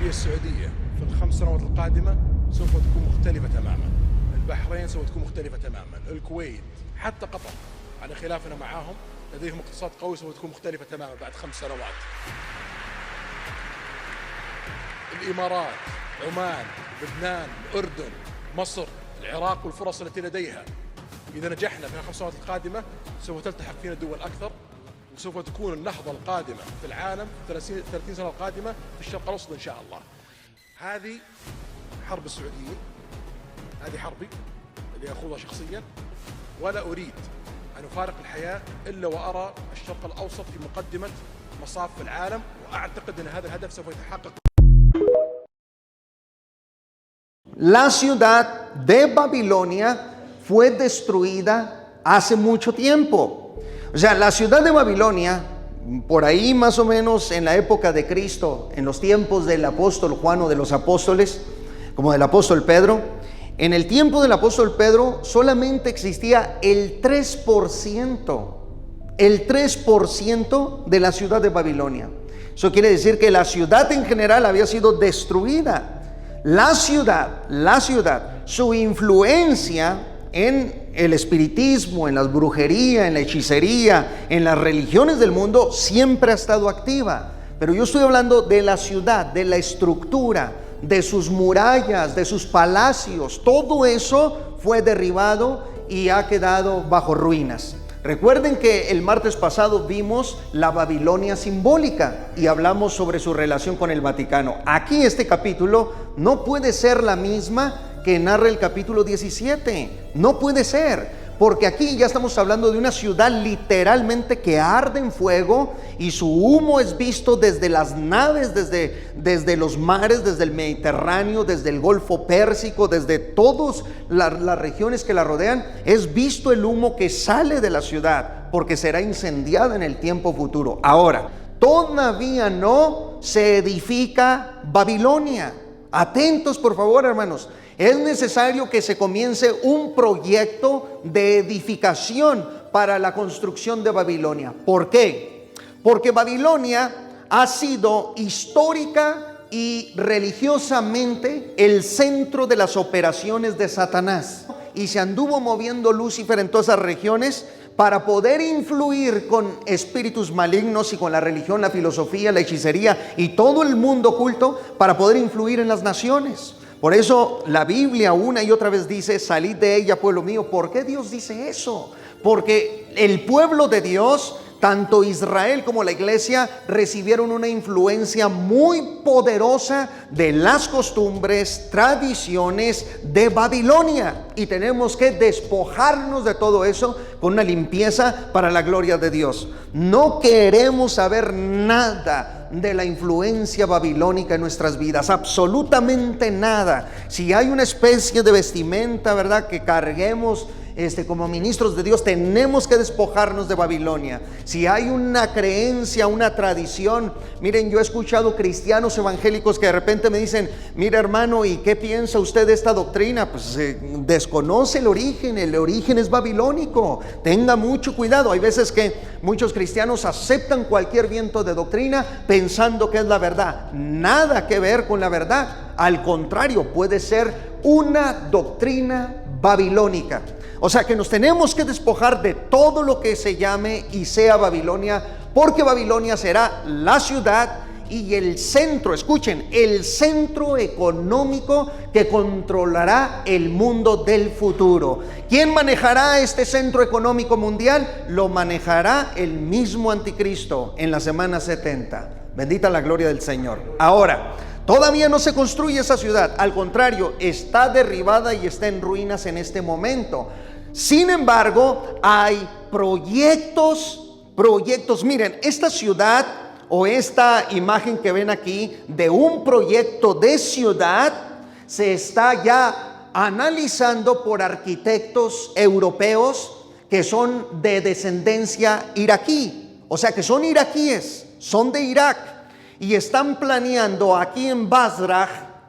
هي السعودية في الخمس سنوات القادمة سوف تكون مختلفة تماما. البحرين سوف تكون مختلفة تماما. الكويت حتى قطر على خلافنا معاهم لديهم اقتصاد قوي سوف تكون مختلفة تماما بعد 5 سنوات. الإمارات، عمان، لبنان، الأردن، مصر، العراق والفرص التي لديها. إذا نجحنا في ال5 سنوات القادمة سوف تلتحق فينا دول أكثر، وسوف تكون النهضة القادمة في العالم في 30 سنة القادمة في الشرق الأوسط إن شاء الله. هذه حرب السعوديين، هذه حربي اللي أخوضها شخصيا، ولا أريد أن أفارق الحياة إلا وأرى الشرق الأوسط في مقدمة مصاف العالم، وأعتقد أن هذا الهدف سوف يتحقق. La ciudad de Babilonia fue destruida hace mucho tiempo. O sea, la ciudad de Babilonia, por ahí más o menos en la época de Cristo, en los tiempos del apóstol Juan o de los apóstoles, como del apóstol Pedro, en el tiempo del apóstol Pedro solamente existía el 3% de la ciudad de Babilonia. Eso quiere decir que la ciudad en general había sido destruida. La ciudad, su influencia en el espiritismo, en la brujería, en la hechicería, en las religiones del mundo siempre ha estado activa. Pero yo estoy hablando de la ciudad, de la estructura, de sus murallas, de sus palacios. Todo eso fue derribado y ha quedado bajo ruinas. Recuerden que el martes pasado vimos la Babilonia simbólica y hablamos sobre su relación con el Vaticano. Aquí este capítulo no puede ser la misma que narra el capítulo 17. No puede ser, porque aquí ya estamos hablando de una ciudad literalmente que arde en fuego y su humo es visto desde las naves, desde los mares, desde el Mediterráneo, desde el Golfo Pérsico, desde todas las regiones que la rodean. Es visto el humo que sale de la ciudad porque será incendiada en el tiempo futuro. Ahora, todavía no se edifica Babilonia. Atentos, por favor, hermanos. Es necesario que se comience un proyecto de edificación para la construcción de Babilonia. ¿Por qué? Porque Babilonia ha sido histórica y religiosamente el centro de las operaciones de Satanás. Y se anduvo moviendo Lucifer en todas esas regiones para poder influir con espíritus malignos y con la religión, la filosofía, la hechicería y todo el mundo oculto para poder influir en las naciones. Por eso la Biblia una y otra vez dice: salid de ella, pueblo mío. ¿Por qué Dios dice eso? Porque el pueblo de Dios, tanto Israel como la iglesia, recibieron una influencia muy poderosa de las costumbres, tradiciones de Babilonia. Y tenemos que despojarnos de todo eso con una limpieza para la gloria de Dios. No queremos saber nada de la influencia babilónica en nuestras vidas, absolutamente nada. Si hay una especie de vestimenta, ¿verdad?, que carguemos como ministros de Dios, tenemos que despojarnos de Babilonia. Si hay una creencia, una tradición, miren, yo he escuchado cristianos evangélicos que de repente me dicen: mira, hermano, ¿y qué piensa usted de esta doctrina? Pues desconoce el origen es babilónico. Tenga mucho cuidado. Hay veces que muchos cristianos aceptan cualquier viento de doctrina pensando que es la verdad. Nada que ver con la verdad. Al contrario, puede ser una doctrina babilónica. O sea que nos tenemos que despojar de todo lo que se llame y sea Babilonia, porque Babilonia será la ciudad y el centro, escuchen, el centro económico que controlará el mundo del futuro. ¿Quién manejará este centro económico mundial? Lo manejará el mismo anticristo en la semana 70. Bendita la gloria del Señor. Ahora, todavía no se construye esa ciudad, al contrario, está derribada y está en ruinas en este momento. Sin embargo, hay proyectos. Miren, esta ciudad o esta imagen que ven aquí de un proyecto de ciudad se está ya analizando por arquitectos europeos que son de descendencia iraquí, o sea que son iraquíes, son de Irak, y están planeando aquí en Basra,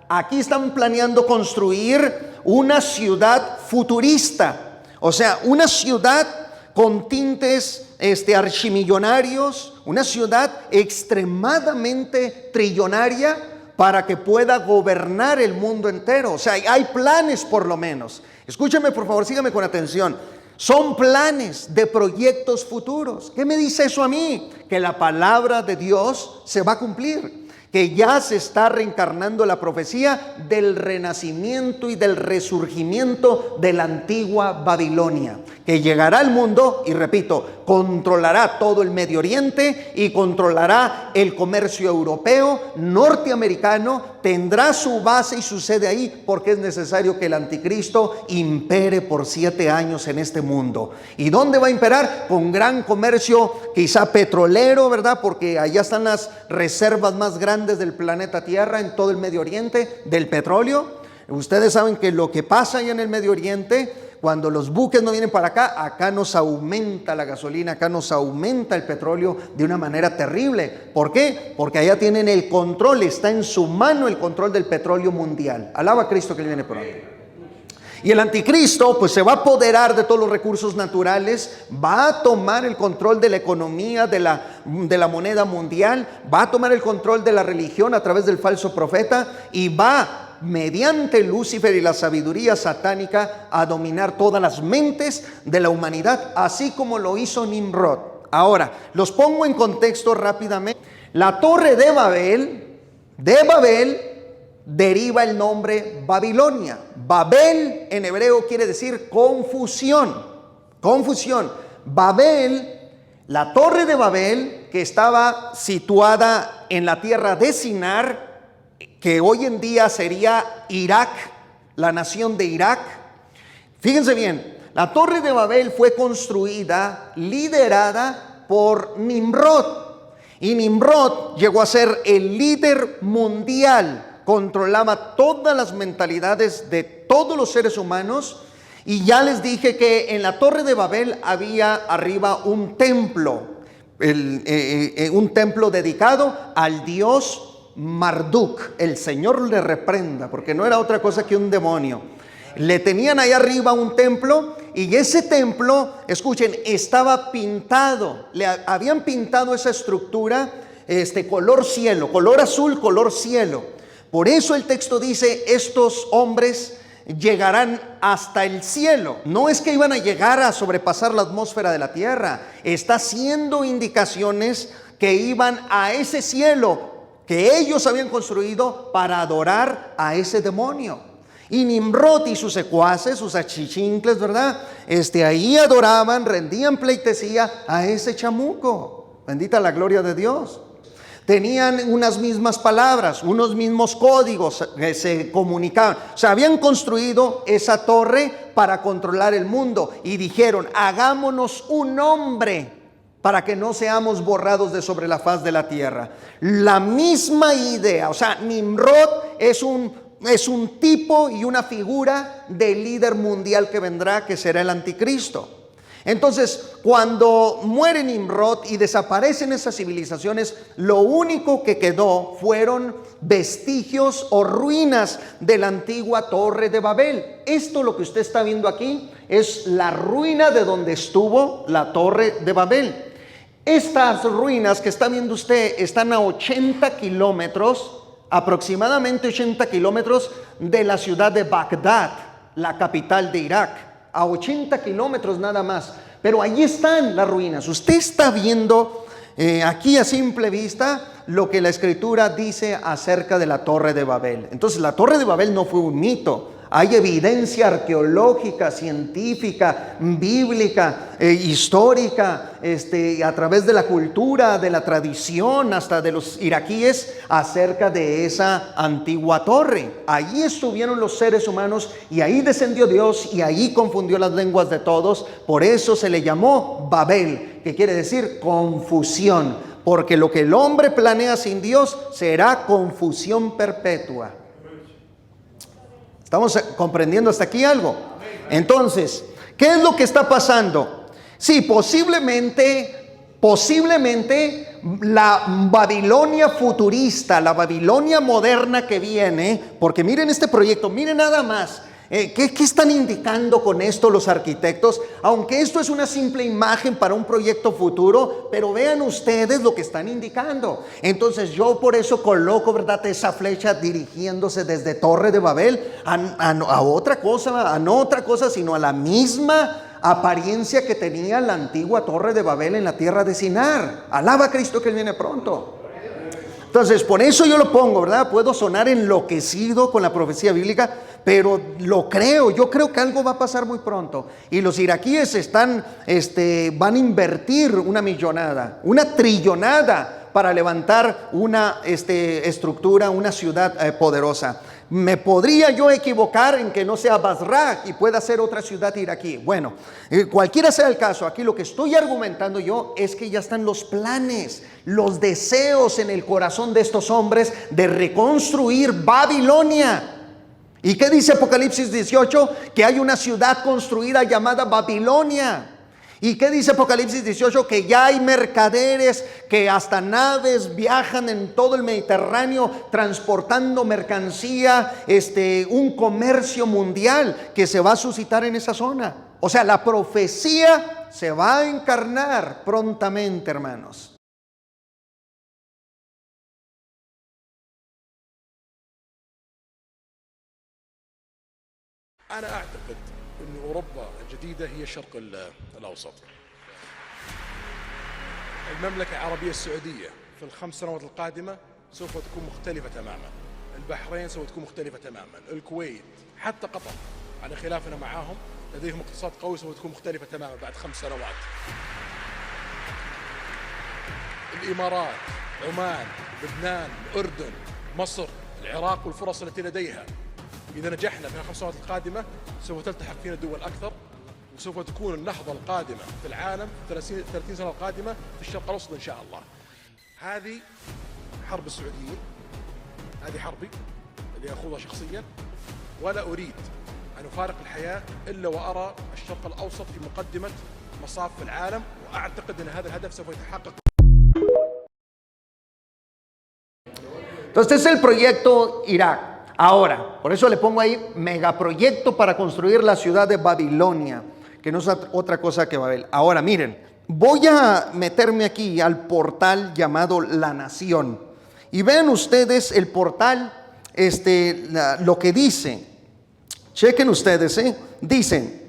aquí están planeando construir una ciudad futurista, o sea, una ciudad con tintes archimillonarios, una ciudad extremadamente trillonaria para que pueda gobernar el mundo entero. O sea, hay planes por lo menos. Escúchame por favor, sígame con atención. Son planes de proyectos futuros. ¿Qué me dice eso a mí? Que la palabra de Dios se va a cumplir, que ya se está reencarnando la profecía del renacimiento y del resurgimiento de la antigua Babilonia, que llegará al mundo y, repito, controlará todo el Medio Oriente y controlará el comercio europeo, norteamericano, tendrá su base y su sede ahí, porque es necesario que el anticristo impere por 7 años en este mundo. ¿Y dónde va a imperar? Con gran comercio, quizá petrolero, ¿verdad? Porque allá están las reservas más grandes del planeta Tierra, en todo el Medio Oriente, del petróleo. Ustedes saben que lo que pasa allá en el Medio Oriente, cuando los buques no vienen para acá, acá nos aumenta la gasolina, acá nos aumenta el petróleo de una manera terrible. ¿Por qué? Porque allá tienen el control, está en su mano el control del petróleo mundial. Alaba a Cristo que Él viene pronto. Y el anticristo pues se va a apoderar de todos los recursos naturales, va a tomar el control de la economía, de la moneda mundial, va a tomar el control de la religión a través del falso profeta y va mediante Lucifer y la sabiduría satánica a dominar todas las mentes de la humanidad, así como lo hizo Nimrod. Ahora, los pongo en contexto rápidamente. La torre de Babel deriva el nombre Babilonia. Babel en hebreo quiere decir confusión. Confusión. Babel, la torre de Babel, que estaba situada en la tierra de Sinar, que hoy en día sería Irak, la nación de Irak. Fíjense bien, la torre de Babel fue construida, liderada por Nimrod. Y Nimrod llegó a ser el líder mundial, controlaba todas las mentalidades de todos los seres humanos. Y ya les dije que en la torre de Babel había arriba un templo, un templo dedicado al dios Marduk. El Señor le reprenda, porque no era otra cosa que un demonio. Le tenían ahí arriba un templo, y ese templo, escuchen, estaba pintado. Le habían pintado esa estructura color cielo, color azul, color cielo. Por eso el texto dice: estos hombres llegarán hasta el cielo. No es que iban a llegar a sobrepasar la atmósfera de la tierra. Está haciendo indicaciones que iban a ese cielo que ellos habían construido para adorar a ese demonio. Y Nimrod y sus secuaces, sus achichincles, ¿verdad? Ahí adoraban, rendían pleitesía a ese chamuco. Bendita la gloria de Dios. Tenían unas mismas palabras, unos mismos códigos que se comunicaban. O sea, habían construido esa torre para controlar el mundo y dijeron: hagámonos un nombre para que no seamos borrados de sobre la faz de la tierra. La misma idea. O sea, Nimrod es un tipo y una figura del líder mundial que vendrá, que será el anticristo. Entonces, cuando muere Nimrod y desaparecen esas civilizaciones, lo único que quedó fueron vestigios o ruinas de la antigua torre de Babel. Esto, lo que usted está viendo aquí, es la ruina de donde estuvo la torre de Babel. Estas ruinas que está viendo usted están a 80 kilómetros, aproximadamente 80 kilómetros de la ciudad de Bagdad, la capital de Irak. A 80 kilómetros nada más. Pero allí están las ruinas. Usted está viendo aquí a simple vista lo que la Escritura dice acerca de la Torre de Babel. Entonces, la Torre de Babel no fue un mito. Hay evidencia arqueológica, científica, bíblica, histórica, a través de la cultura, de la tradición, hasta de los iraquíes, acerca de esa antigua torre. Allí estuvieron los seres humanos y ahí descendió Dios y ahí confundió las lenguas de todos. Por eso se le llamó Babel, que quiere decir confusión, porque lo que el hombre planea sin Dios será confusión perpetua. ¿Estamos comprendiendo hasta aquí algo? Entonces, ¿qué es lo que está pasando? Sí, posiblemente la Babilonia futurista, la Babilonia moderna que viene, porque miren este proyecto, miren nada más, ¿Qué están indicando con esto los arquitectos? Aunque esto es una simple imagen para un proyecto futuro, pero vean ustedes lo que están indicando. Entonces yo por eso coloco, ¿verdad?, esa flecha dirigiéndose desde Torre de Babel a otra cosa, a no otra cosa, sino a la misma apariencia que tenía la antigua Torre de Babel en la tierra de Sinar. Alaba a Cristo que Él viene pronto. Entonces, por eso yo lo pongo, ¿verdad? Puedo sonar enloquecido con la profecía bíblica, pero lo creo. Yo creo que algo va a pasar muy pronto. Y los iraquíes van a invertir una millonada, una trillonada para levantar una estructura, una ciudad poderosa. ¿Me podría yo equivocar en que no sea Basra y pueda ser otra ciudad iraquí? Bueno, cualquiera sea el caso, aquí lo que estoy argumentando yo es que ya están los planes, los deseos en el corazón de estos hombres de reconstruir Babilonia. ¿Y qué dice Apocalipsis 18? Que hay una ciudad construida llamada Babilonia. ¿Y qué dice Apocalipsis 18? Que ya hay mercaderes, que hasta naves viajan en todo el Mediterráneo transportando mercancía, un comercio mundial que se va a suscitar en esa zona. O sea, la profecía se va a encarnar prontamente, hermanos. أنا أعتقد أن أوروبا الجديدة هي الشرق الأوسط. المملكة العربية السعودية في ال5 سنوات القادمة سوف تكون مختلفة تماما. البحرين سوف تكون مختلفة تماما. الكويت حتى قطر على خلافنا معاهم لديهم اقتصاد قوي سوف تكون مختلفة تماما بعد 5 سنوات. الإمارات، عمان، لبنان، الأردن، مصر، العراق والفرص التي لديها. إذا نجحنا في ال5 سنوات القادمة سوف تلتحق فينا دول أكثر وسوف تكون النهضة القادمة في العالم في 30 سنة القادمة في الشرق الأوسط إن شاء الله. هذه حرب السعوديين، هذه حربي اللي أخوضها شخصيا، ولا أريد أن أفارق الحياة إلا وأرى الشرق الأوسط في مقدمة مصاف العالم، وأعتقد أن هذا الهدف سوف يتحقق. Entonces, este es el proyecto Irak. Ahora, por eso le pongo ahí megaproyecto para construir la ciudad de Babilonia, que no es otra cosa que Babel. Ahora, miren, voy a meterme aquí al portal llamado La Nación. Y vean ustedes el portal, lo que dice. Chequen ustedes, dicen: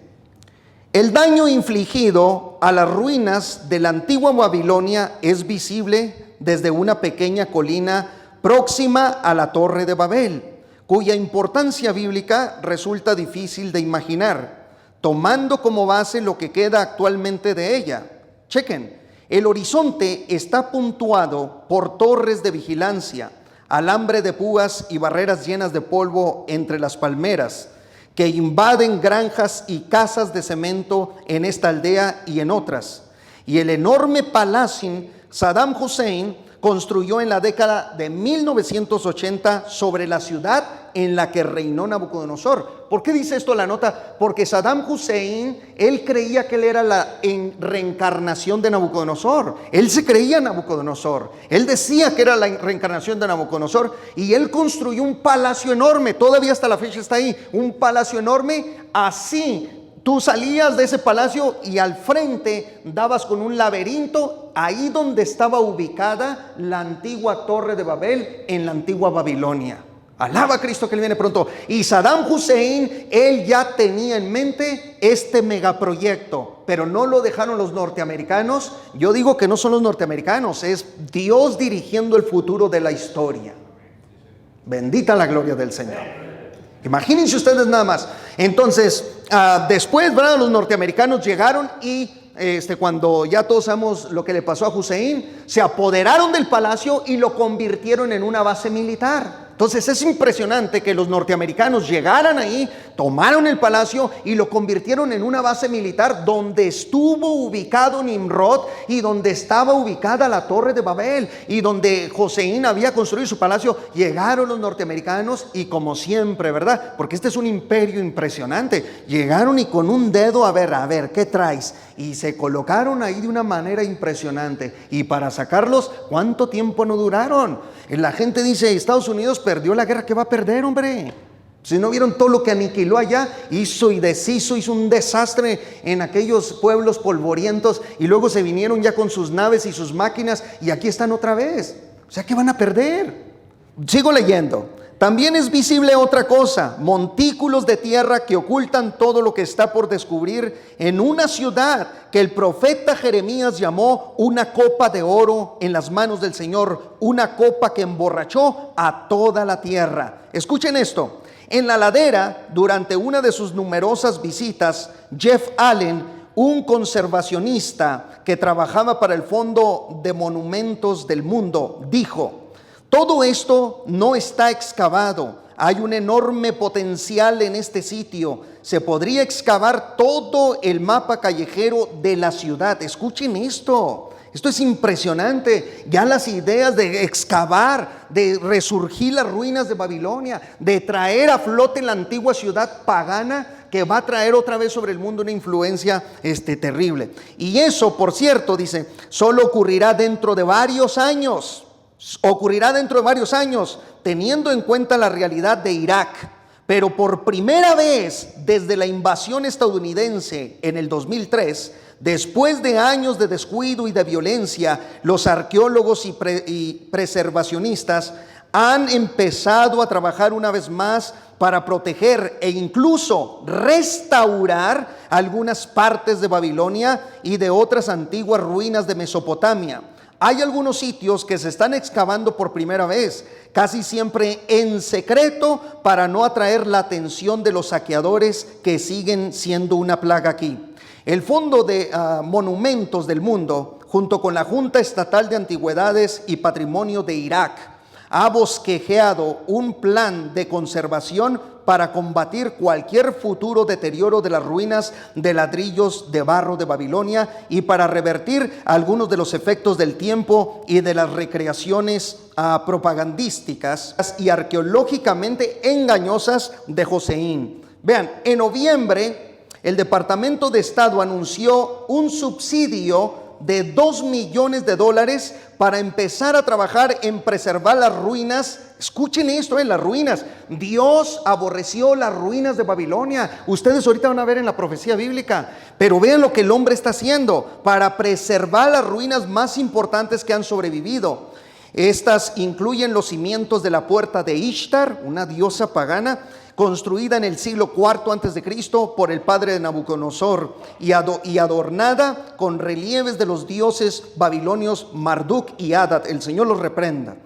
el daño infligido a las ruinas de la antigua Babilonia es visible desde una pequeña colina próxima a la Torre de Babel, cuya importancia bíblica resulta difícil de imaginar, tomando como base lo que queda actualmente de ella. Chequen, el horizonte está puntuado por torres de vigilancia, alambre de púas y barreras llenas de polvo entre las palmeras, que invaden granjas y casas de cemento en esta aldea y en otras. Y el enorme palacio Saddam Hussein construyó en la década de 1980 sobre la ciudad en la que reinó Nabucodonosor. ¿Por qué dice esto la nota? Porque Saddam Hussein, él creía que él era la reencarnación de Nabucodonosor. Él se creía Nabucodonosor. Él decía que era la reencarnación de Nabucodonosor y él construyó un palacio enorme. Todavía hasta la fecha está ahí. Un palacio enorme así. Tú salías de ese palacio y al frente dabas con un laberinto, ahí donde estaba ubicada la antigua Torre de Babel en la antigua Babilonia. Alaba a Cristo que Él viene pronto. Y Saddam Hussein, él ya tenía en mente este megaproyecto, pero no lo dejaron los norteamericanos. Yo digo que no son los norteamericanos, es Dios dirigiendo el futuro de la historia. Bendita la gloria del Señor. Imagínense ustedes nada más. Entonces, después, ¿verdad?, los norteamericanos llegaron y cuando ya todos sabemos lo que le pasó a Hussein, se apoderaron del palacio y lo convirtieron en una base militar. Entonces es impresionante que los norteamericanos llegaran ahí, tomaron el palacio y lo convirtieron en una base militar donde estuvo ubicado Nimrod y donde estaba ubicada la Torre de Babel y donde Hussein había construido su palacio. Llegaron los norteamericanos y, como siempre, ¿verdad?, porque este es un imperio impresionante, llegaron y con un dedo, a ver, ¿qué traes? Y se colocaron ahí de una manera impresionante. Y para sacarlos, ¿cuánto tiempo no duraron? La gente dice: Estados Unidos perdió la guerra. ¿Qué va a perder, hombre? Si no vieron todo lo que aniquiló allá, hizo y deshizo, hizo un desastre en aquellos pueblos polvorientos, y luego se vinieron ya con sus naves y sus máquinas, y aquí están otra vez. O sea que van a perder. Sigo leyendo. También es visible otra cosa: montículos de tierra que ocultan todo lo que está por descubrir en una ciudad que el profeta Jeremías llamó una copa de oro en las manos del Señor, una copa que emborrachó a toda la tierra. Escuchen esto: en la ladera, durante una de sus numerosas visitas, Jeff Allen, un conservacionista que trabajaba para el Fondo de Monumentos del Mundo, dijo: todo esto no está excavado. Hay un enorme potencial en este sitio. Se podría excavar todo el mapa callejero de la ciudad. Escuchen esto. Esto es impresionante. Ya las ideas de excavar, de resurgir las ruinas de Babilonia, de traer a flote la antigua ciudad pagana, que va a traer otra vez sobre el mundo una influencia terrible. Y eso, por cierto, dice, solo ocurrirá dentro de varios años. Ocurrirá dentro de varios años, teniendo en cuenta la realidad de Irak. Pero por primera vez desde la invasión estadounidense en el 2003, después de años de descuido y de violencia, los arqueólogos y preservacionistas han empezado a trabajar una vez más para proteger e incluso restaurar algunas partes de Babilonia y de otras antiguas ruinas de Mesopotamia. Hay algunos sitios que se están excavando por primera vez, casi siempre en secreto, para no atraer la atención de los saqueadores que siguen siendo una plaga aquí. El Fondo de Monumentos del Mundo, junto con la Junta Estatal de Antigüedades y Patrimonio de Irak, ha bosquejeado un plan de conservación para combatir cualquier futuro deterioro de las ruinas de ladrillos de barro de Babilonia y para revertir algunos de los efectos del tiempo y de las recreaciones propagandísticas y arqueológicamente engañosas de Joseín. Vean, en noviembre el Departamento de Estado anunció un subsidio de $2 millones para empezar a trabajar en preservar las ruinas. Escuchen esto, las ruinas. Dios aborreció las ruinas de Babilonia. Ustedes ahorita van a ver en la profecía bíblica, pero vean lo que el hombre está haciendo para preservar las ruinas más importantes que han sobrevivido. Estas incluyen los cimientos de la puerta de Ishtar, una diosa pagana, construida en el siglo IV a.C. por el padre de Nabucodonosor y adornada con relieves de los dioses babilonios Marduk y Hadad. El Señor los reprenda.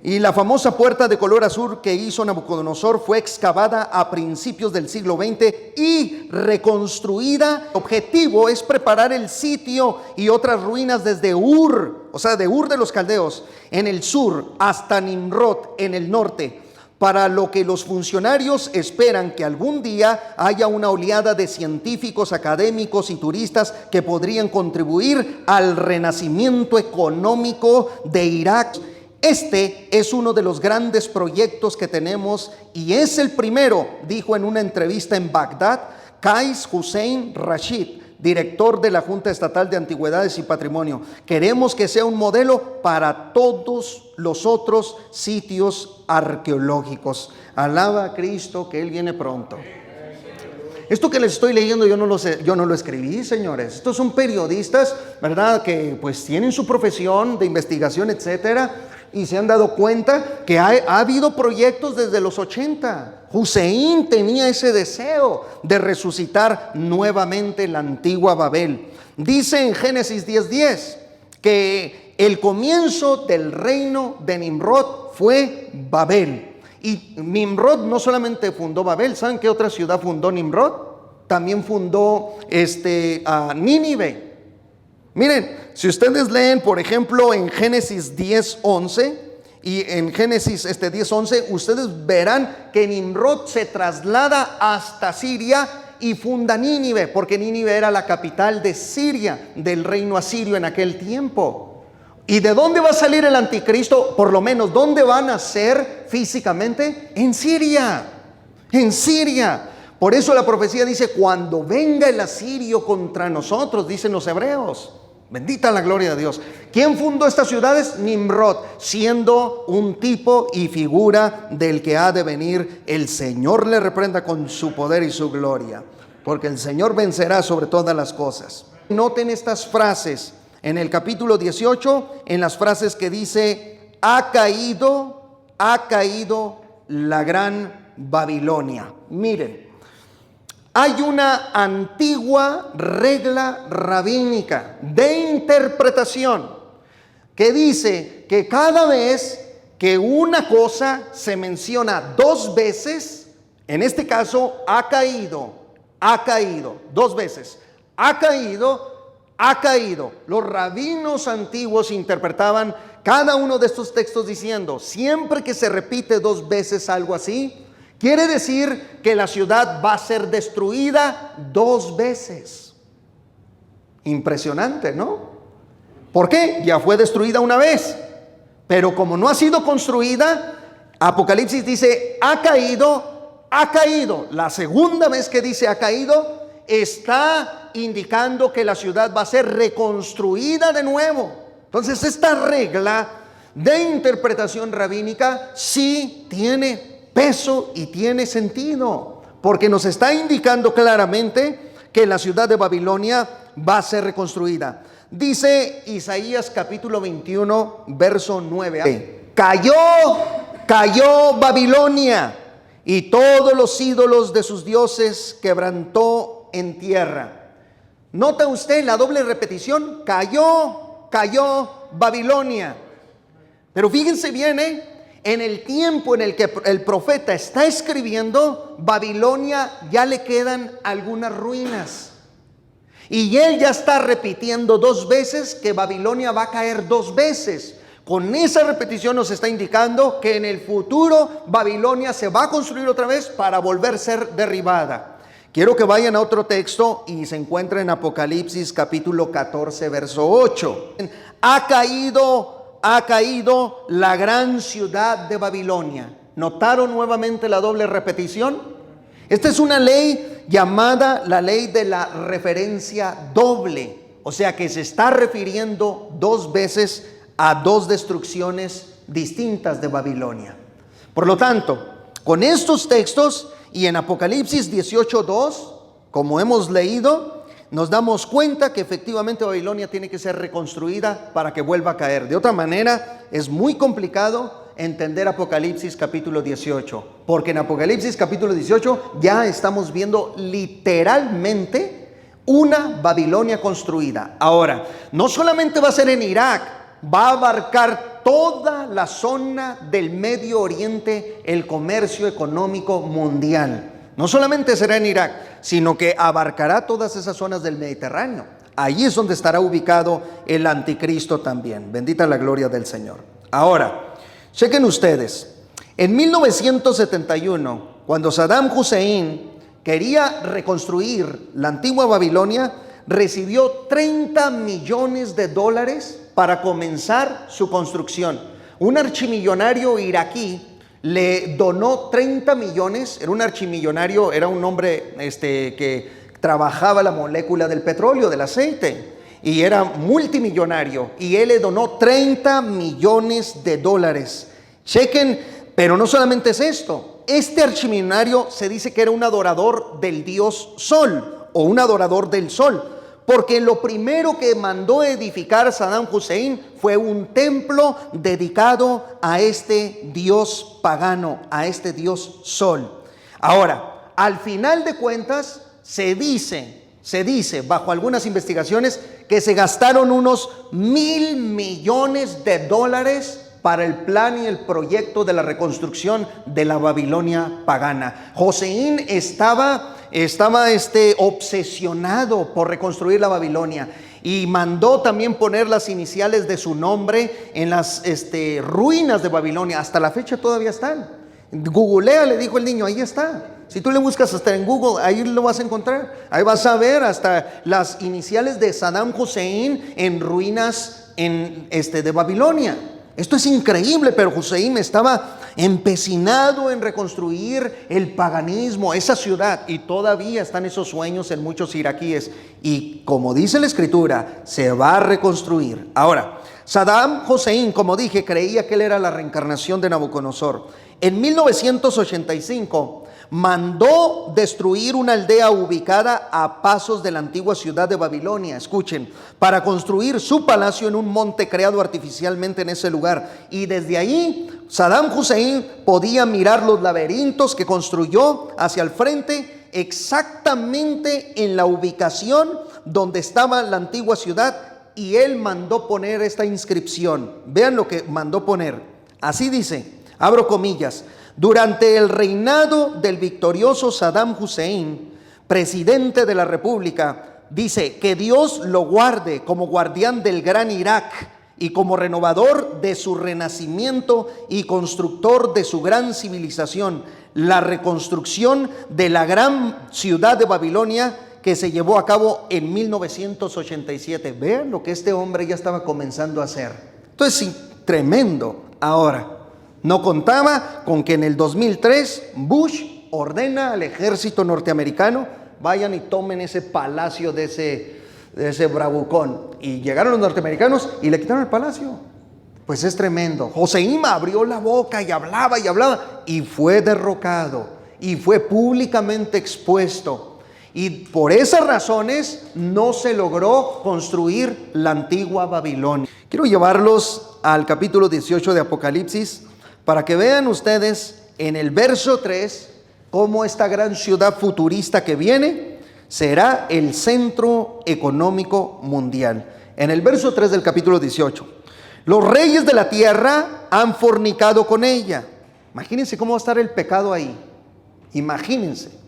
Y la famosa puerta de color azul que hizo Nabucodonosor fue excavada a principios del siglo XX y reconstruida. El objetivo es preparar el sitio y otras ruinas desde Ur, o sea, de Ur de los Caldeos, en el sur, hasta Nimrod, en el norte, para lo que los funcionarios esperan que algún día haya una oleada de científicos, académicos y turistas que podrían contribuir al renacimiento económico de Irak. Este es uno de los grandes proyectos que tenemos y es el primero, dijo en una entrevista en Bagdad Qais Hussein Rashid, director de la Junta Estatal de Antigüedades y Patrimonio. Queremos que sea un modelo para todos los otros sitios arqueológicos. Alaba a Cristo que Él viene pronto. Esto que les estoy leyendo yo no lo escribí, señores. Estos son periodistas, ¿verdad? Que pues tienen su profesión de investigación, etcétera, y se han dado cuenta que ha habido proyectos desde los 80. Hussein tenía ese deseo de resucitar nuevamente la antigua Babel. Dice en Génesis 10:10 que el comienzo del reino de Nimrod fue Babel. Y Nimrod no solamente fundó Babel, ¿saben qué otra ciudad fundó Nimrod? También fundó Nínive. Miren, si ustedes leen, por ejemplo, en Génesis 10:11 y en Génesis 10:11, ustedes verán que Nimrod se traslada hasta Siria y funda Nínive, porque Nínive era la capital de Siria, del reino asirio en aquel tiempo. ¿Y de dónde va a salir el anticristo? Por lo menos, ¿dónde va a nacer físicamente? En Siria. En Siria. Por eso la profecía dice, cuando venga el asirio contra nosotros, dicen los hebreos. Bendita la gloria de Dios. ¿Quién fundó estas ciudades? Nimrod, siendo un tipo y figura del que ha de venir. El Señor le reprenda con su poder y su gloria, porque el Señor vencerá sobre todas las cosas. Noten estas frases en el capítulo 18, en las frases que dice: ha caído la gran Babilonia. Miren, hay una antigua regla rabínica de interpretación que dice que cada vez que una cosa se menciona dos veces, en este caso ha caído, dos veces, ha caído. Los rabinos antiguos interpretaban cada uno de estos textos diciendo: siempre que se repite dos veces algo así, quiere decir que la ciudad va a ser destruida dos veces. Impresionante, ¿no? ¿Por qué? Ya fue destruida una vez, pero como no ha sido construida, Apocalipsis dice: ha caído. La segunda vez que dice ha caído, está indicando que la ciudad va a ser reconstruida de nuevo. Entonces, esta regla de interpretación rabínica sí tiene peso y tiene sentido, porque nos está indicando claramente que la ciudad de Babilonia va a ser reconstruida. Dice Isaías capítulo 21, verso 9: cayó Babilonia, y todos los ídolos de sus dioses quebrantó en tierra. ¿Nota usted la doble repetición? Cayó Babilonia. Pero fíjense bien, en el tiempo en el que el profeta está escribiendo, Babilonia ya le quedan algunas ruinas. Y él ya está repitiendo dos veces que Babilonia va a caer dos veces. Con esa repetición nos está indicando que en el futuro Babilonia se va a construir otra vez para volver a ser derribada. Quiero que vayan a otro texto y se encuentren en Apocalipsis capítulo 14, verso 8. Ha caído la gran ciudad de Babilonia. ¿Notaron nuevamente la doble repetición? Esta es una ley llamada la ley de la referencia doble, o sea que se está refiriendo dos veces a dos destrucciones distintas de Babilonia. Por lo tanto, con estos textos y en Apocalipsis 18:2, como hemos leído, nos damos cuenta que efectivamente Babilonia tiene que ser reconstruida para que vuelva a caer. De otra manera, es muy complicado entender Apocalipsis capítulo 18, porque en Apocalipsis capítulo 18 ya estamos viendo literalmente una Babilonia construida. Ahora, no solamente va a ser en Irak, va a abarcar toda la zona del Medio Oriente, el comercio económico mundial. No solamente será en Irak, sino que abarcará todas esas zonas del Mediterráneo. Allí es donde estará ubicado el anticristo también. Bendita la gloria del Señor. Ahora, chequen ustedes. En 1971, cuando Saddam Hussein quería reconstruir la antigua Babilonia, recibió $30 millones para comenzar su construcción. Un archimillonario iraquí le donó 30 millones, era un archimillonario, era un hombre que trabajaba la molécula del petróleo, del aceite, y era multimillonario, y él le donó $30 millones. Chequen, pero no solamente es esto, este archimillonario se dice que era un adorador del dios Sol, o un adorador del Sol, porque lo primero que mandó edificar Saddam Hussein fue un templo dedicado a este dios pagano, a este dios Sol. Ahora, al final de cuentas, se dice, bajo algunas investigaciones, que se gastaron unos $1,000 millones para el plan y el proyecto de la reconstrucción de la Babilonia pagana. Hussein estaba obsesionado por reconstruir la Babilonia y mandó también poner las iniciales de su nombre en las ruinas de Babilonia. Hasta la fecha todavía están. Googlea, le dijo el niño, ahí está. Si tú le buscas hasta en Google, ahí lo vas a encontrar. Ahí vas a ver hasta las iniciales de Saddam Hussein en ruinas de Babilonia. Esto es increíble, pero Hussein estaba empecinado en reconstruir el paganismo, esa ciudad, y todavía están esos sueños en muchos iraquíes, y como dice la escritura, se va a reconstruir. Ahora, Saddam Hussein, como dije, creía que él era la reencarnación de Nabucodonosor. En 1985 mandó destruir una aldea ubicada a pasos de la antigua ciudad de Babilonia, escuchen, para construir su palacio en un monte creado artificialmente en ese lugar. Y desde ahí Saddam Hussein podía mirar los laberintos que construyó hacia el frente, exactamente en la ubicación donde estaba la antigua ciudad, y él mandó poner esta inscripción. Vean lo que mandó poner. Así dice, abro comillas: durante el reinado del victorioso Saddam Hussein, presidente de la República, dice que Dios lo guarde como guardián del gran Irak y como renovador de su renacimiento y constructor de su gran civilización, la reconstrucción de la gran ciudad de Babilonia que se llevó a cabo en 1987. Vean lo que este hombre ya estaba comenzando a hacer. Entonces, sí, tremendo. Ahora, no contaba con que en el 2003 Bush ordena al ejército norteamericano: vayan y tomen ese palacio de ese bravucón. Y llegaron los norteamericanos y le quitaron el palacio. Pues es tremendo. Hossein abrió la boca y hablaba y fue derrocado y fue públicamente expuesto. Y por esas razones no se logró construir la antigua Babilonia. Quiero llevarlos al capítulo 18 de Apocalipsis para que vean ustedes en el verso 3 cómo esta gran ciudad futurista que viene será el centro económico mundial. En el verso 3 del capítulo 18: los reyes de la tierra han fornicado con ella. Imagínense cómo va a estar el pecado ahí. Imagínense.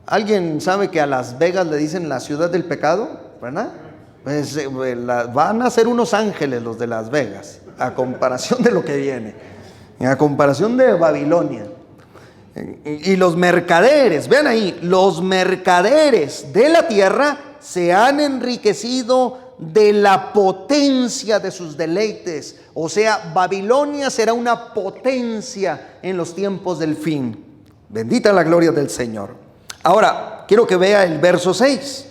¿Alguien sabe que a Las Vegas le dicen la ciudad del pecado? ¿Verdad? Pues van a ser unos ángeles los de Las Vegas, a comparación de lo que viene, a comparación de Babilonia. Y los mercaderes, vean ahí, los mercaderes de la tierra se han enriquecido de la potencia de sus deleites. O sea, Babilonia será una potencia en los tiempos del fin. Bendita la gloria del Señor. Ahora, quiero que vea el verso 6,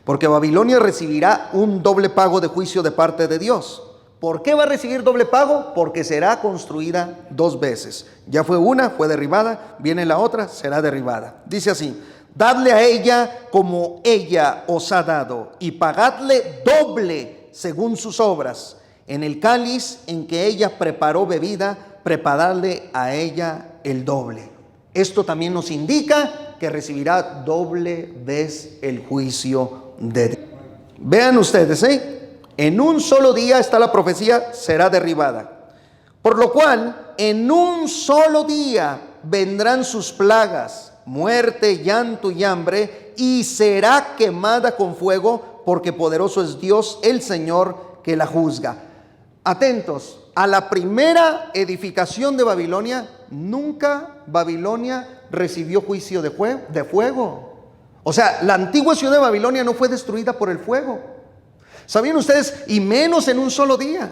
porque Babilonia recibirá un doble pago de juicio de parte de Dios. ¿Por qué va a recibir doble pago? Porque será construida dos veces. Ya fue una, fue derribada, viene la otra, será derribada. Dice así: dadle a ella como ella os ha dado, y pagadle doble según sus obras. En el cáliz en que ella preparó bebida, prepararle a ella el doble. Esto también nos indica que recibirá doble vez el juicio de Dios. Vean ustedes, en un solo día, está la profecía, será derribada. Por lo cual, en un solo día vendrán sus plagas, muerte, llanto y hambre, y será quemada con fuego, porque poderoso es Dios, el Señor, que la juzga. Atentos, a la primera edificación de Babilonia, nunca Babilonia recibió juicio de fuego. O sea, la antigua ciudad de Babilonia no fue destruida por el fuego. ¿Sabían ustedes? Y menos en un solo día.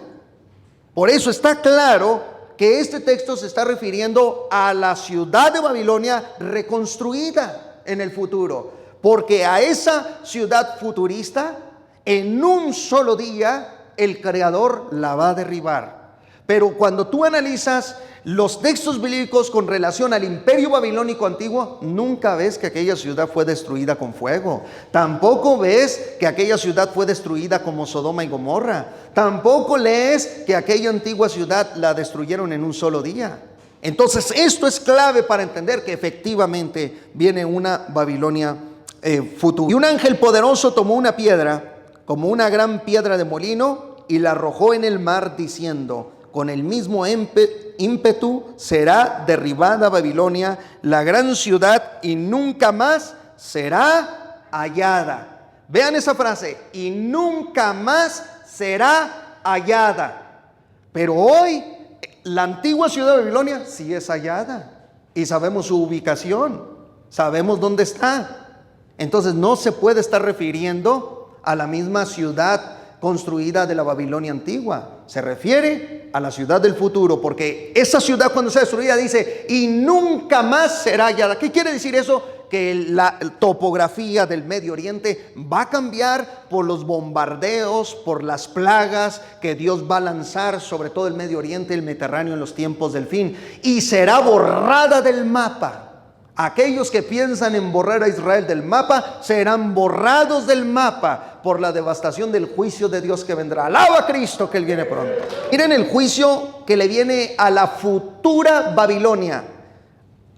Por eso está claro que este texto se está refiriendo a la ciudad de Babilonia reconstruida en el futuro. Porque a esa ciudad futurista, en un solo día, el Creador la va a derribar. Pero cuando tú analizas los textos bíblicos con relación al imperio babilónico antiguo, nunca ves que aquella ciudad fue destruida con fuego. Tampoco ves que aquella ciudad fue destruida como Sodoma y Gomorra. Tampoco lees que aquella antigua ciudad la destruyeron en un solo día. Entonces esto es clave para entender que efectivamente viene una Babilonia futura. Y un ángel poderoso tomó una piedra, como una gran piedra de molino, y la arrojó en el mar, diciendo: con el mismo ímpetu será derribada Babilonia, la gran ciudad, y nunca más será hallada. Vean esa frase: y nunca más será hallada. Pero hoy la antigua ciudad de Babilonia sí es hallada, y sabemos su ubicación, sabemos dónde está. Entonces no se puede estar refiriendo a la misma ciudad construida de la Babilonia antigua. se refiere a la ciudad del futuro, porque esa ciudad cuando sea destruida dice, y nunca más será hallada. ¿Qué quiere decir eso? Que la topografía del Medio Oriente va a cambiar por los bombardeos, por las plagas que Dios va a lanzar sobre todo el Medio Oriente y el Mediterráneo en los tiempos del fin, y será borrada del mapa. Aquellos que piensan en borrar a Israel del mapa serán borrados del mapa por la devastación del juicio de Dios que vendrá. Alaba a Cristo que Él viene pronto. Miren el juicio que le viene a la futura Babilonia,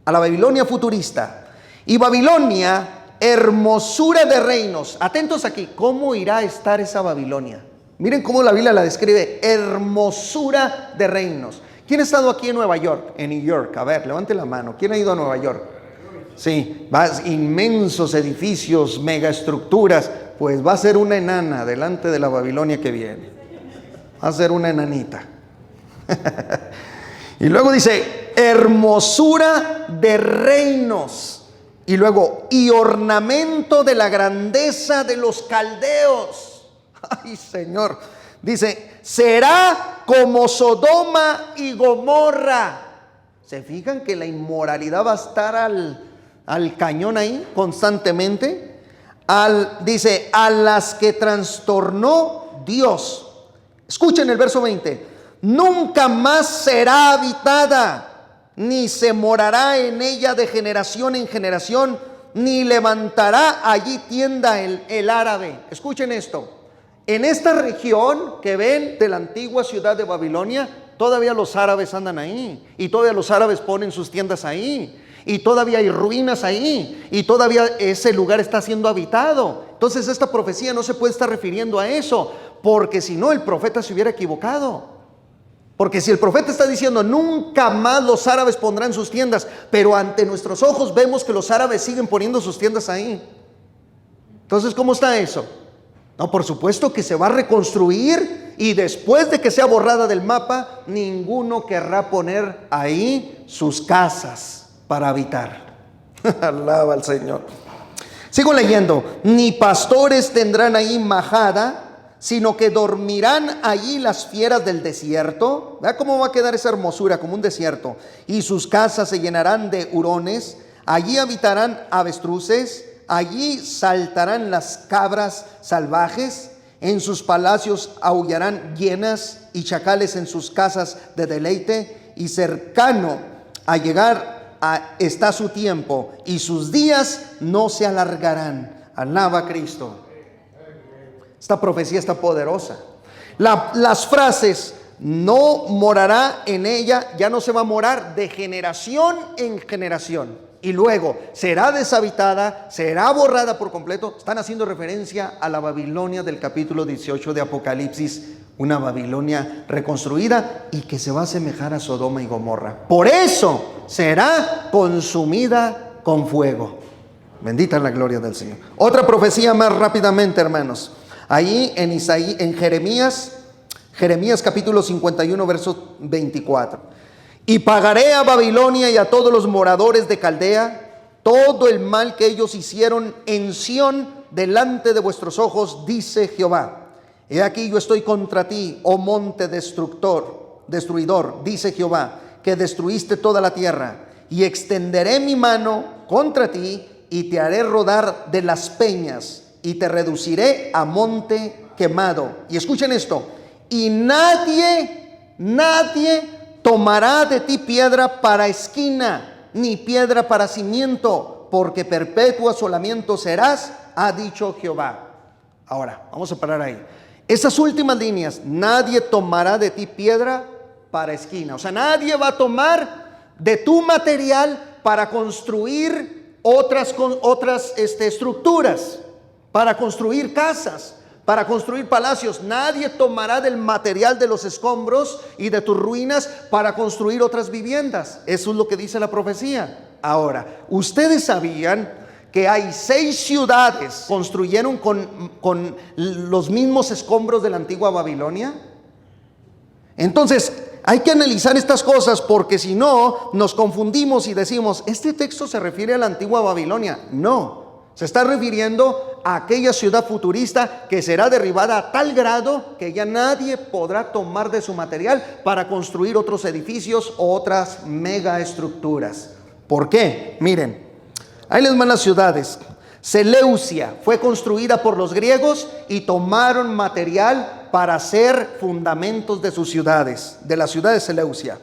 a la Babilonia futurista. Y Babilonia, hermosura de reinos. Atentos aquí, ¿cómo irá a estar esa Babilonia? Miren cómo la Biblia la describe, hermosura de reinos. ¿Quién ha estado aquí en Nueva York? En New York, a ver, levante la mano. ¿Quién ha ido a Nueva York? Sí, inmensos edificios, megaestructuras. Pues va a ser una enana delante de la Babilonia que viene. Va a ser una enanita. Y luego dice, hermosura de reinos. Y luego, y ornamento de la grandeza de los caldeos. Ay, Señor. Dice, será como Sodoma y Gomorra. ¿Se fijan que la inmoralidad va a estar al cañón ahí constantemente? Dice, a las que trastornó Dios. Escuchen el verso 20. Nunca más será habitada, ni se morará en ella de generación en generación, ni levantará allí tienda el árabe. Escuchen esto. En esta región que ven de la antigua ciudad de Babilonia, todavía los árabes andan ahí, y todavía los árabes ponen sus tiendas ahí, y todavía hay ruinas ahí, y todavía ese lugar está siendo habitado. Entonces esta profecía no se puede estar refiriendo a eso, porque si no el profeta se hubiera equivocado. Porque si el profeta está diciendo nunca más los árabes pondrán sus tiendas, pero ante nuestros ojos vemos que los árabes siguen poniendo sus tiendas ahí. Entonces, ¿cómo está eso? No, por supuesto que se va a reconstruir, y después de que sea borrada del mapa, ninguno querrá poner ahí sus casas para habitar. Alaba al Señor. Sigo leyendo. Ni pastores tendrán ahí majada, sino que dormirán allí las fieras del desierto. Vea cómo va a quedar esa hermosura, como un desierto. Y sus casas se llenarán de hurones. Allí habitarán avestruces. Allí saltarán las cabras salvajes. En sus palacios aullarán hienas, y chacales en sus casas de deleite. Y cercano a llegar está su tiempo, y sus días no se alargarán. Alaba a Cristo. Esta profecía está poderosa. Las frases, no morará en ella, ya no se va a morar de generación en generación. Y luego, será deshabitada, será borrada por completo. Están haciendo referencia a la Babilonia del capítulo 18 de Apocalipsis. Una Babilonia reconstruida y que se va a asemejar a Sodoma y Gomorra. Por eso será consumida con fuego. Bendita la gloria del Señor. Otra profecía más rápidamente, hermanos. Ahí en Jeremías capítulo 51, verso 24. Y pagaré a Babilonia y a todos los moradores de Caldea todo el mal que ellos hicieron en Sión delante de vuestros ojos, dice Jehová. He aquí yo estoy contra ti, oh monte destruidor, dice Jehová, que destruiste toda la tierra, y extenderé mi mano contra ti, y te haré rodar de las peñas, y te reduciré a monte quemado. Y escuchen esto, y nadie tomará de ti piedra para esquina, ni piedra para cimiento, porque perpetuo asolamiento serás, ha dicho Jehová. Ahora, vamos a parar ahí. Esas últimas líneas, nadie tomará de ti piedra para esquina. O sea, nadie va a tomar de tu material para construir otras estructuras, para construir casas, para construir palacios. Nadie tomará del material de los escombros y de tus ruinas para construir otras viviendas. Eso es lo que dice la profecía. Ahora, ¿ustedes sabían que hay 6 ciudades construyeron con los mismos escombros de la antigua Babilonia? Entonces, hay que analizar estas cosas, porque si no, nos confundimos y decimos, ¿este texto se refiere a la antigua Babilonia? No, se está refiriendo aquella ciudad futurista que será derribada a tal grado que ya nadie podrá tomar de su material para construir otros edificios o otras megaestructuras. ¿Por qué? Miren, ahí les van las ciudades. Seleucia fue construida por los griegos y tomaron material para hacer fundamentos de sus ciudades, de la ciudad de Seleucia.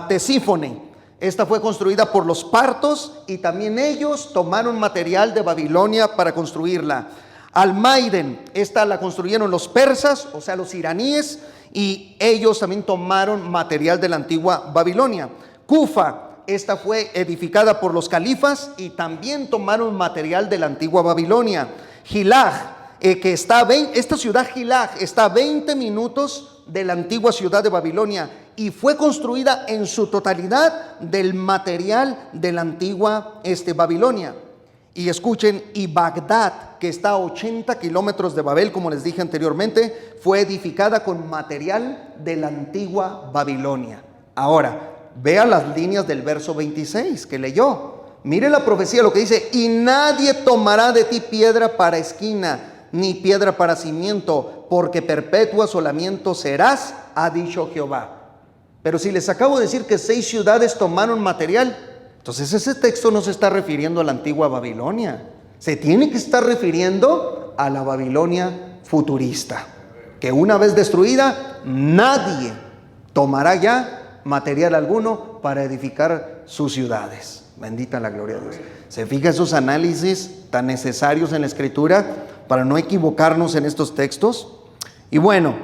Tesífone, esta fue construida por los partos y también ellos tomaron material de Babilonia para construirla. Almaiden, esta la construyeron los persas, o sea los iraníes, y ellos también tomaron material de la antigua Babilonia. Kufa, esta fue edificada por los califas y también tomaron material de la antigua Babilonia. Gilag, esta ciudad Gilag está a 20 minutos de la antigua ciudad de Babilonia y fue construida en su totalidad del material de la antigua Babilonia. Y escuchen, y Bagdad, que está a 80 kilómetros de Babel, como les dije anteriormente, fue edificada con material de la antigua Babilonia. Ahora, vea las líneas del verso 26 que leyó. Mire la profecía, lo que dice: y nadie tomará de ti piedra para esquina, ni piedra para cimiento, porque perpetuo asolamiento serás, ha dicho Jehová. Pero si les acabo de decir que 6 ciudades tomaron material, entonces ese texto no se está refiriendo a la antigua Babilonia. Se tiene que estar refiriendo a la Babilonia futurista, que una vez destruida, nadie tomará ya material alguno para edificar sus ciudades. Bendita la gloria de Dios. Se fija esos análisis tan necesarios en la Escritura para no equivocarnos en estos textos. Y bueno,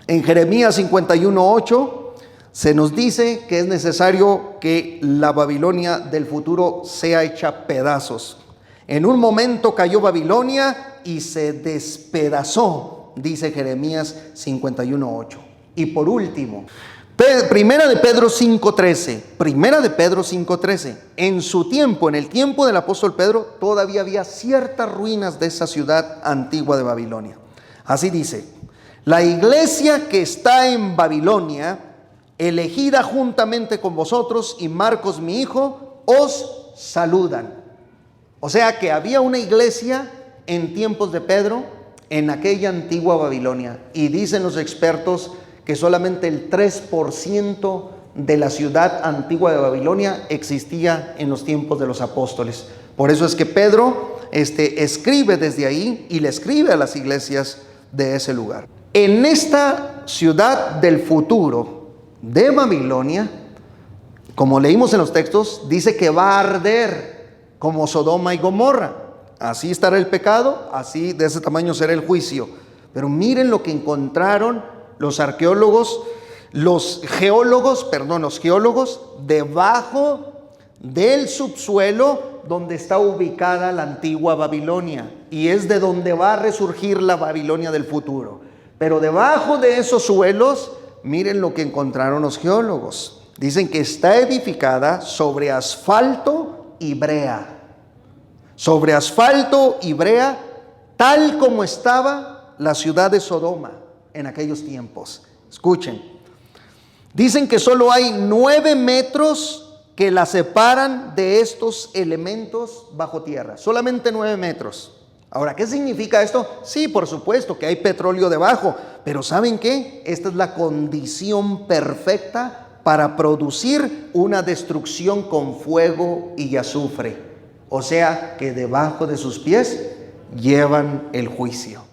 en Jeremías 51:8 se nos dice que es necesario que la Babilonia del futuro sea hecha pedazos. En un momento cayó Babilonia y se despedazó, dice Jeremías 51:8. Y por último, Primera de Pedro 5:13. En su tiempo, en el tiempo del apóstol Pedro, todavía había ciertas ruinas de esa ciudad antigua de Babilonia. Así dice: la iglesia que está en Babilonia, elegida juntamente con vosotros, y Marcos mi hijo, os saludan. O sea que había una iglesia en tiempos de Pedro en aquella antigua Babilonia, y dicen los expertos que solamente el 3% de la ciudad antigua de Babilonia existía en los tiempos de los apóstoles. Por eso es que Pedro escribe desde ahí y le escribe a las iglesias de ese lugar. En esta ciudad del futuro de Babilonia, como leímos en los textos, dice que va a arder como Sodoma y Gomorra. Así estará el pecado, así de ese tamaño será el juicio. Pero miren lo que encontraron los geólogos, debajo del subsuelo donde está ubicada la antigua Babilonia, y es de donde va a resurgir la Babilonia del futuro. Pero debajo de esos suelos, miren lo que encontraron los geólogos. Dicen que está edificada sobre asfalto y brea. Sobre asfalto y brea, tal como estaba la ciudad de Sodoma en aquellos tiempos. Escuchen, dicen que solo hay 9 metros que la separan de estos elementos bajo tierra, solamente 9 metros. Ahora, ¿qué significa esto? Sí, por supuesto que hay petróleo debajo, pero ¿saben qué? Esta es la condición perfecta para producir una destrucción con fuego y azufre. O sea que debajo de sus pies llevan el juicio.